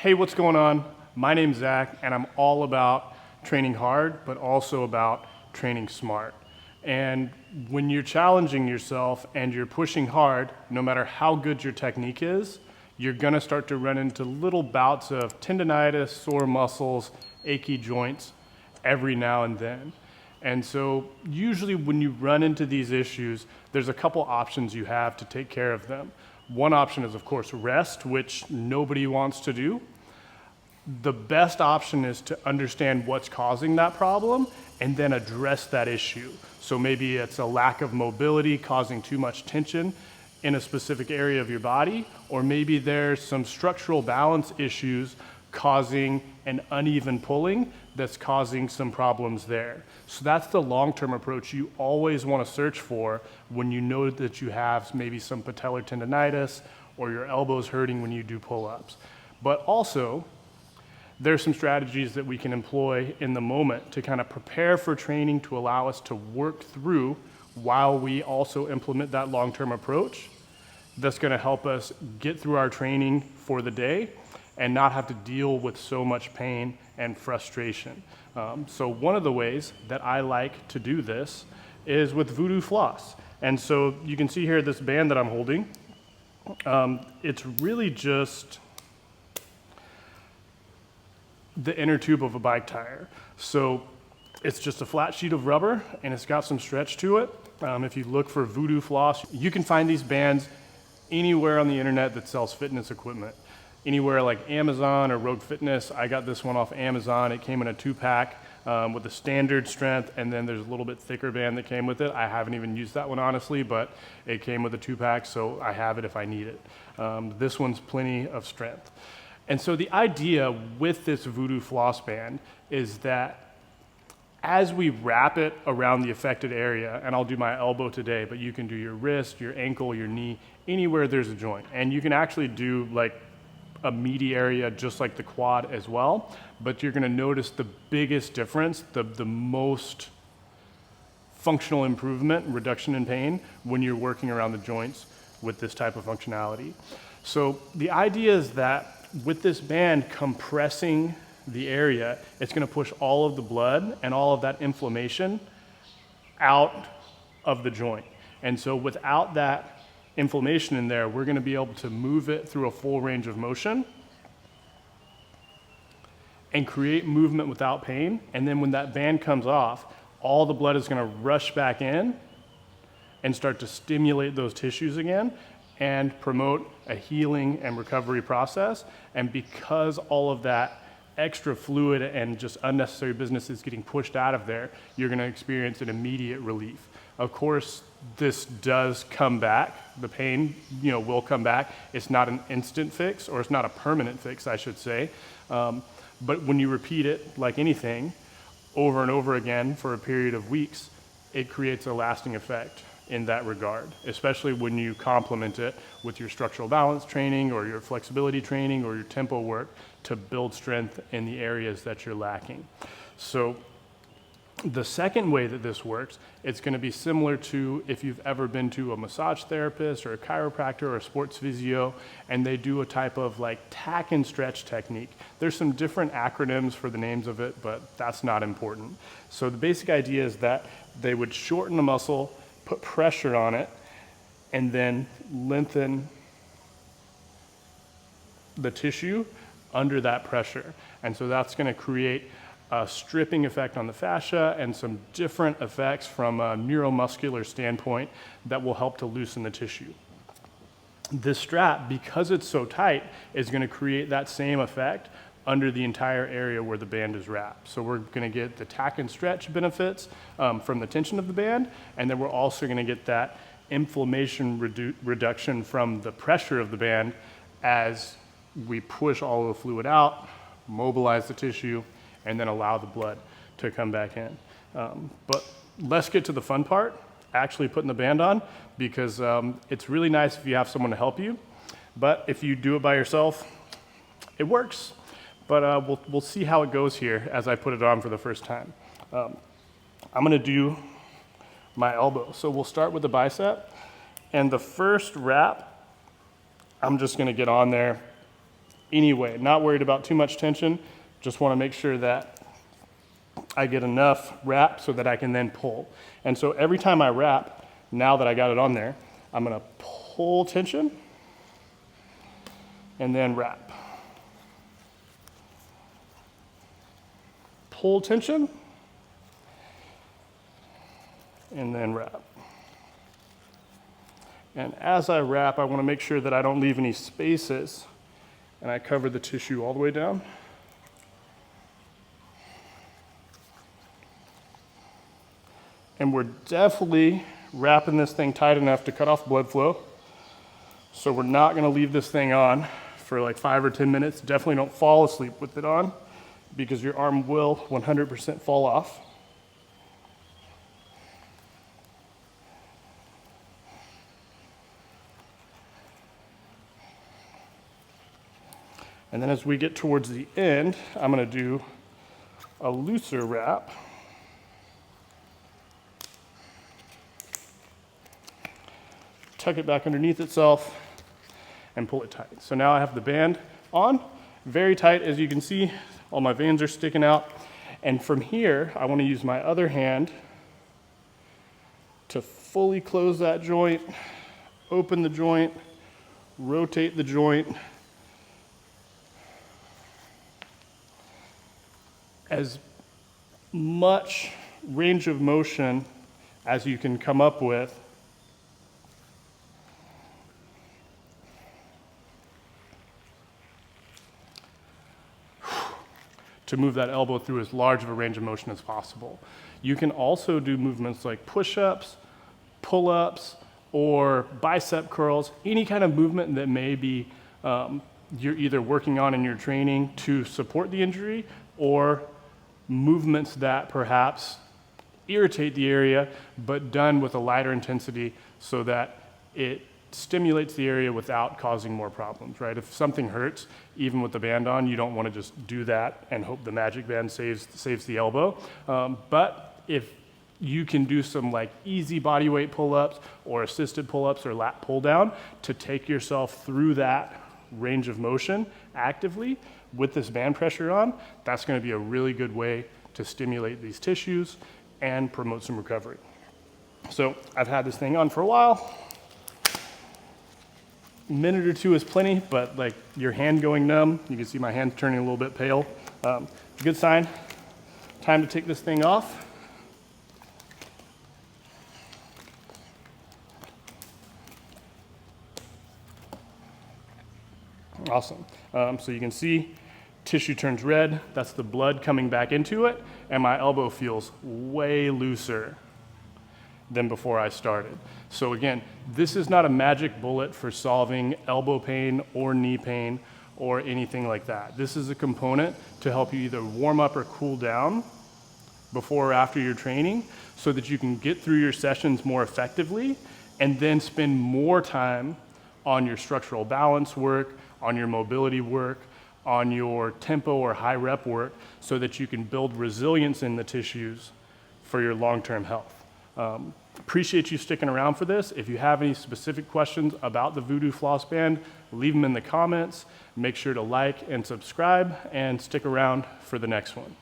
Hey, what's going on? My name's Zach, and I'm all about training hard, but also about training smart. And when you're challenging yourself and you're pushing hard, no matter how good your technique is, you're gonna start to run into little bouts of tendonitis, sore muscles, achy joints every now and then. And so usually when you run into these issues, there's a couple options you have to take care of them. One option is, of course, rest, which nobody wants to do. The best option is to understand what's causing that problem and then address that issue. So maybe it's a lack of mobility causing too much tension in a specific area of your body, or maybe there's some structural balance issues causing an uneven pulling that's causing some problems there. So that's the long-term approach you always want to search for when you know that you have maybe some patellar tendonitis or your elbow's hurting when you do pull-ups. But also, there's some strategies that we can employ in the moment to kind of prepare for training to allow us to work through while we also implement that long-term approach that's going to help us get through our training for the day and not have to deal with so much pain and frustration. So one of the ways that I like to do this is with Voodoo Floss. And so you can see here this band that I'm holding. It's really just the inner tube of a bike tire. So it's just a flat sheet of rubber and it's got some stretch to it. If you look for Voodoo Floss, you can find these bands anywhere on the internet that sells fitness equipment. Anywhere like Amazon or Rogue Fitness. I got this one off Amazon. It came in a 2-pack with a standard strength, and then there's a little bit thicker band that came with it. I haven't even used that one honestly, but it came with a 2-pack, so I have it if I need it. This one's plenty of strength. And so the idea with this Voodoo Floss band is that as we wrap it around the affected area, and I'll do my elbow today, but you can do your wrist, your ankle, your knee, anywhere there's a joint. And you can actually do like a meaty area just like the quad as well, but you're gonna notice the biggest difference, the most functional improvement, reduction in pain when you're working around the joints with this type of functionality. So the idea is that with this band compressing the area, it's gonna push all of the blood and all of that inflammation out of the joint. And so without that inflammation in there, we're gonna be able to move it through a full range of motion and create movement without pain. And then when that band comes off, all the blood is gonna rush back in and start to stimulate those tissues again and promote a healing and recovery process. And because all of that extra fluid and just unnecessary business is getting pushed out of there, you're gonna experience an immediate relief. Of course, this does come back. The pain, will come back. It's not an instant fix, or it's not a permanent fix, I should say. But when you repeat it, like anything, over and over again for a period of weeks, it creates a lasting effect in that regard, especially when you complement it with your structural balance training or your flexibility training or your tempo work to build strength in the areas that you're lacking. So the second way that this works, it's going to be similar to if you've ever been to a massage therapist or a chiropractor or a sports physio, and they do a type of like tack and stretch technique. There's some different acronyms for the names of it, but that's not important. So the basic idea is that they would shorten the muscle, put pressure on it, and then lengthen the tissue under that pressure. And so that's going to create a stripping effect on the fascia and some different effects from a neuromuscular standpoint that will help to loosen the tissue. This strap, because it's so tight, is going to create that same effect under the entire area where the band is wrapped. So we're going to get the tack and stretch benefits from the tension of the band, and then we're also going to get that inflammation reduction from the pressure of the band as we push all of the fluid out, mobilize the tissue, and then allow the blood to come back in. But let's get to the fun part, actually putting the band on, because it's really nice if you have someone to help you. But if you do it by yourself, it works. But we'll see how it goes here as I put it on for the first time. I'm gonna do my elbow. So we'll start with the bicep, and the first wrap, I'm just gonna get on there anyway. Not worried about too much tension, just want to make sure that I get enough wrap so that I can then pull. And so every time I wrap, now that I got it on there, I'm gonna pull tension and then wrap. Pull tension and then wrap. And as I wrap, I want to make sure that I don't leave any spaces, and I cover the tissue all the way down. And we're definitely wrapping this thing tight enough to cut off blood flow. So we're not going to leave this thing on for like 5 or 10 minutes. Definitely don't fall asleep with it on, because your arm will 100% fall off. And then as we get towards the end, I'm going to do a looser wrap. Tuck it back underneath itself and pull it tight. So now I have the band on, very tight. As you can see, all my veins are sticking out. And from here, I want to use my other hand to fully close that joint, open the joint, rotate the joint. As much range of motion as you can come up with. To move that elbow through as large of a range of motion as possible. You can also do movements like push-ups, pull-ups, or bicep curls, any kind of movement that may be you're either working on in your training to support the injury, or movements that perhaps irritate the area, but done with a lighter intensity so that it stimulates the area without causing more problems, right? If something hurts, even with the band on, you don't want to just do that and hope the magic band saves the elbow. But if you can do some like easy body weight pull-ups or assisted pull-ups or lat pull-down to take yourself through that range of motion actively with this band pressure on, that's going to be a really good way to stimulate these tissues and promote some recovery. So I've had this thing on for a while. A minute or two is plenty, but like your hand going numb, you can see my hand turning a little bit pale. Good sign. Time to take this thing off. Awesome. So you can see tissue turns red. That's the blood coming back into it, and my elbow feels way looser than before I started. So again, this is not a magic bullet for solving elbow pain or knee pain or anything like that. This is a component to help you either warm up or cool down before or after your training so that you can get through your sessions more effectively and then spend more time on your structural balance work, on your mobility work, on your tempo or high rep work, so that you can build resilience in the tissues for your long-term health. Appreciate you sticking around for this. If you have any specific questions about the Voodoo Floss Band, leave them in the comments. Make sure to like and subscribe and stick around for the next one.